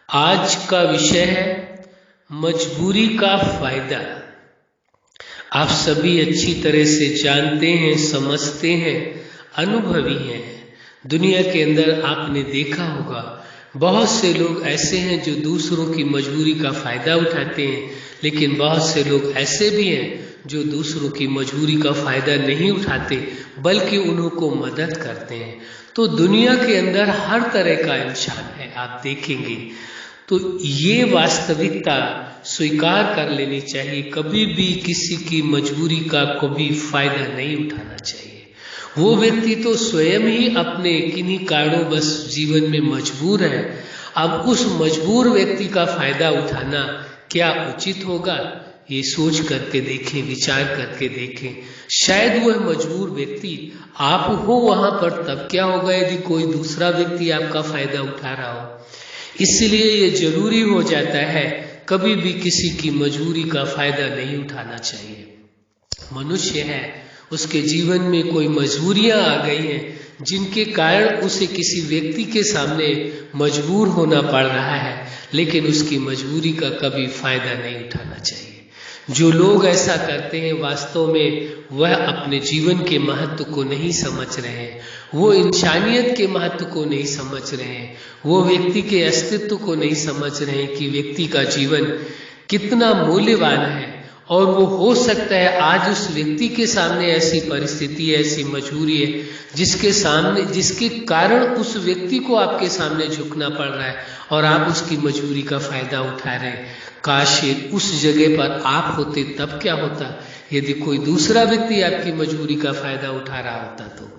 आज का विषय है मजबूरी का फायदा। आप सभी अच्छी तरह से जानते हैं, समझते हैं, अनुभवी हैं। दुनिया के अंदर आपने देखा होगा बहुत से लोग ऐसे हैं जो दूसरों की मजबूरी का फायदा उठाते हैं, लेकिन बहुत से लोग ऐसे भी हैं जो दूसरों की मजबूरी का फायदा नहीं उठाते बल्कि उनको मदद करते हैं। तो दुनिया के अंदर हर तरह का इंसान है, आप देखेंगे। तो ये वास्तविकता स्वीकार कर लेनी चाहिए, कभी भी किसी की मजबूरी का कभी फायदा नहीं उठाना चाहिए। वो व्यक्ति तो स्वयं ही अपने किन्हीं कारणों बस जीवन में मजबूर है। अब उस मजबूर व्यक्ति का फायदा उठाना क्या उचित होगा, ये सोच करके देखें, विचार करके देखें। शायद वह मजबूर व्यक्ति आप हो वहां पर, तब क्या होगा यदि कोई दूसरा व्यक्ति आपका फायदा उठा रहा हो। इसलिए ये जरूरी हो जाता है कभी भी किसी की मजबूरी का फायदा नहीं उठाना चाहिए। मनुष्य है, उसके जीवन में कोई मजबूरियां आ गई हैं जिनके कारण उसे किसी व्यक्ति के सामने मजबूर होना पड़ रहा है, लेकिन उसकी मजबूरी का कभी फायदा नहीं उठाना चाहिए। जो लोग ऐसा करते हैं वास्तव में वह अपने जीवन के महत्व को नहीं समझ रहे हैं, वो इंसानियत के महत्व को नहीं समझ रहे हैं, वो व्यक्ति के अस्तित्व को नहीं समझ रहे हैं कि व्यक्ति का जीवन कितना मूल्यवान है। और वो हो सकता है आज उस व्यक्ति के सामने ऐसी परिस्थिति है, ऐसी मजबूरी है जिसके कारण उस व्यक्ति को आपके सामने झुकना पड़ रहा है और आप उसकी मजबूरी का फायदा उठा रहे हैं। काश उस जगह पर आप होते तब क्या होता यदि कोई दूसरा व्यक्ति आपकी मजबूरी का फायदा उठा रहा होता। तो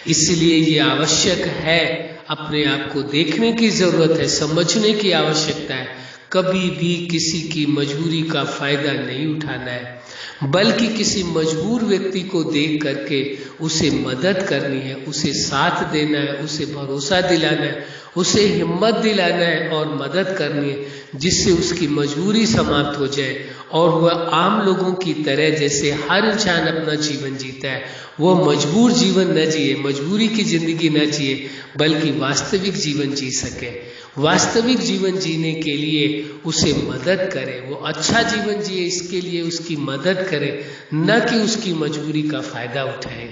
इसलिए ये आवश्यक है, अपने आप को देखने की जरूरत है, समझने की आवश्यकता है। कभी भी किसी की मजबूरी का फायदा नहीं उठाना है, बल्कि किसी मजबूर व्यक्ति को देख करके उसे मदद करनी है, उसे साथ देना है, उसे भरोसा दिलाना है, उसे हिम्मत दिलाना है और मदद करनी है, जिससे उसकी मजबूरी समाप्त हो जाए और वह आम लोगों की तरह, जैसे हर इंसान अपना जीवन जीता है, वह मजबूर जीवन न जिए, मजबूरी की जिंदगी न जिए, बल्कि वास्तविक जीवन जी सके। वास्तविक जीवन जीने के लिए उसे मदद करे, वो अच्छा जीवन जिए इसके लिए उसकी मदद करे, न कि उसकी मजबूरी का फायदा उठाए।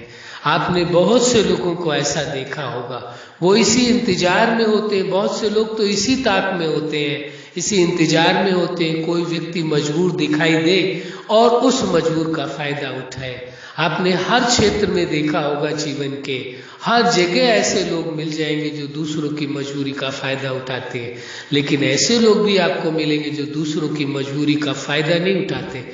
आपने बहुत से लोगों को ऐसा देखा होगा, वो इसी इंतजार में होते हैं, बहुत से लोग तो इसी ताक में होते हैं, इसी इंतजार में होते हैं कोई व्यक्ति मजबूर दिखाई दे और उस मजबूर का फायदा उठाए। आपने हर क्षेत्र में देखा होगा, जीवन के हर जगह ऐसे लोग मिल जाएंगे जो दूसरों की मजबूरी का फायदा उठाते हैं, लेकिन ऐसे लोग भी आपको मिलेंगे जो दूसरों की मजबूरी का फायदा नहीं उठाते,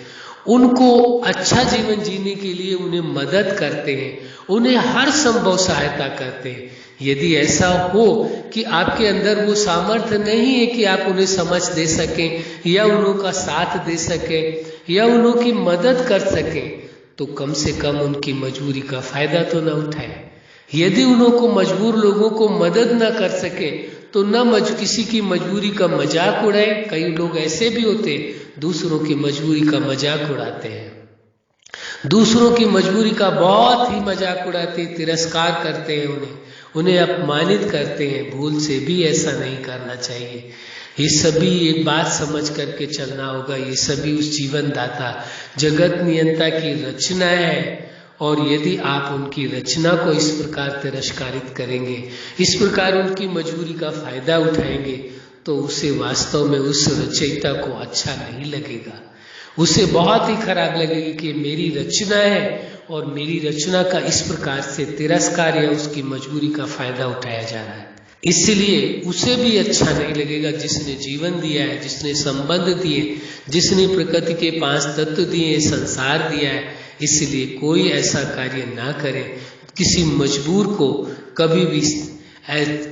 उनको अच्छा जीवन जीने के लिए उन्हें मदद करते हैं, उन्हें हर संभव सहायता करते हैं। यदि ऐसा हो कि आपके अंदर वो सामर्थ्य नहीं है कि आप उन्हें समझ दे सकें या उनका साथ दे सकें या उनकी मदद कर सकें, तो कम से कम उनकी मजबूरी का फायदा तो न उठाएं। यदि उनको मजबूर लोगों को मदद न कर सके तो न किसी की मजबूरी का मजाक उड़ाए। कई लोग ऐसे भी होते दूसरों की मजबूरी का मजाक उड़ाते हैं, दूसरों की मजबूरी का बहुत ही मजाक उड़ाते, तिरस्कार करते हैं, उन्हें अपमानित करते हैं। भूल से भी ऐसा नहीं करना चाहिए। ये सभी एक बात समझ करके चलना होगा, ये सभी उस जीवन दाता जगत नियंता की रचना है, और यदि आप उनकी रचना को इस प्रकार तिरस्कारित करेंगे, इस प्रकार उनकी मजबूरी का फायदा उठाएंगे, तो उसे वास्तव में उस रचयिता को अच्छा नहीं लगेगा। उसे बहुत ही खराब लगेगी कि मेरी रचना है और मेरी रचना का इस प्रकार से तिरस्कार या उसकी मजबूरी का फायदा उठाया जा रहा है। इसलिए उसे भी अच्छा नहीं लगेगा जिसने जीवन दिया है, जिसने संबंध दिए, जिसने प्रकृति के 5 तत्व दिए, संसार दिया है। इसलिए कोई ऐसा कार्य ना करे, किसी मजबूर को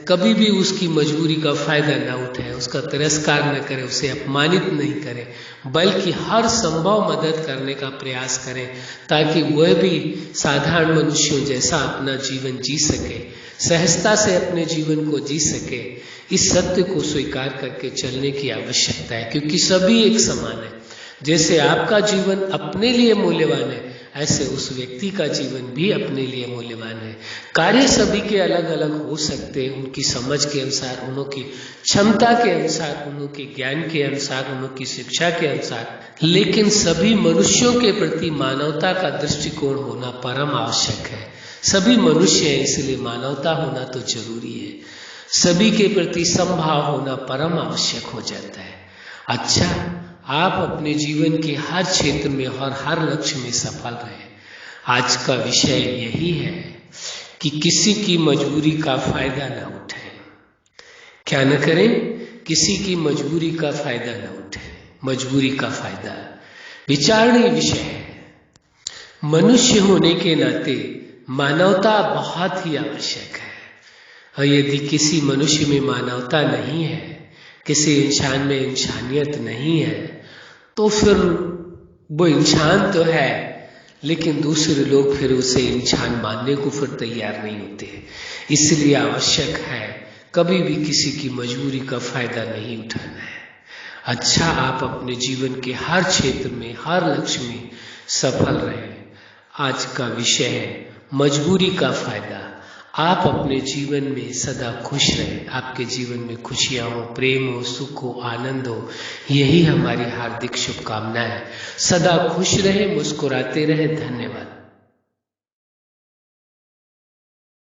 कभी भी उसकी मजबूरी का फायदा ना उठाए, उसका तिरस्कार न करे, उसे अपमानित नहीं करे, बल्कि हर संभव मदद करने का प्रयास करें, ताकि वह भी साधारण मनुष्यों जैसा अपना जीवन जी सके, सहजता से अपने जीवन को जी सके। इस सत्य को स्वीकार करके चलने की आवश्यकता है, क्योंकि सभी एक समान है। जैसे आपका जीवन अपने लिए मूल्यवान है, ऐसे उस व्यक्ति का जीवन भी अपने लिए मूल्यवान है। कार्य सभी के अलग अलग हो सकते हैं, उनकी समझ के अनुसार, उनकी क्षमता के अनुसार, उनके ज्ञान के अनुसार, उनकी शिक्षा के अनुसार, लेकिन सभी मनुष्यों के प्रति मानवता का दृष्टिकोण होना परम आवश्यक है। सभी मनुष्य हैं, इसलिए मानवता होना तो जरूरी है। सभी के प्रति समभाव होना परम आवश्यक हो जाता है। अच्छा, आप अपने जीवन के हर क्षेत्र में और हर लक्ष्य में सफल रहे। आज का विषय यही है कि किसी की मजबूरी का फायदा न उठाएं। क्या न करें? किसी की मजबूरी का फायदा न उठाएं। मजबूरी का फायदा विचारणीय विषय है। मनुष्य होने के नाते मानवता बहुत ही आवश्यक है, और यदि किसी मनुष्य में मानवता नहीं है, किसी इंसान में इंसानियत नहीं है, तो फिर वो इंसान तो है, लेकिन दूसरे लोग फिर उसे इंसान मानने को फिर तैयार नहीं होते। इसलिए आवश्यक है कभी भी किसी की मजबूरी का फायदा नहीं उठाना है। अच्छा, आप अपने जीवन के हर क्षेत्र में, हर लक्ष्य में सफल रहें। आज का विषय है मजबूरी का फायदा। आप अपने जीवन में सदा खुश रहें। आपके जीवन में खुशियां हो, प्रेम हो, सुख हो, आनंद हो, यही हमारी हार्दिक शुभकामना है। सदा खुश रहें, मुस्कुराते रहें। धन्यवाद।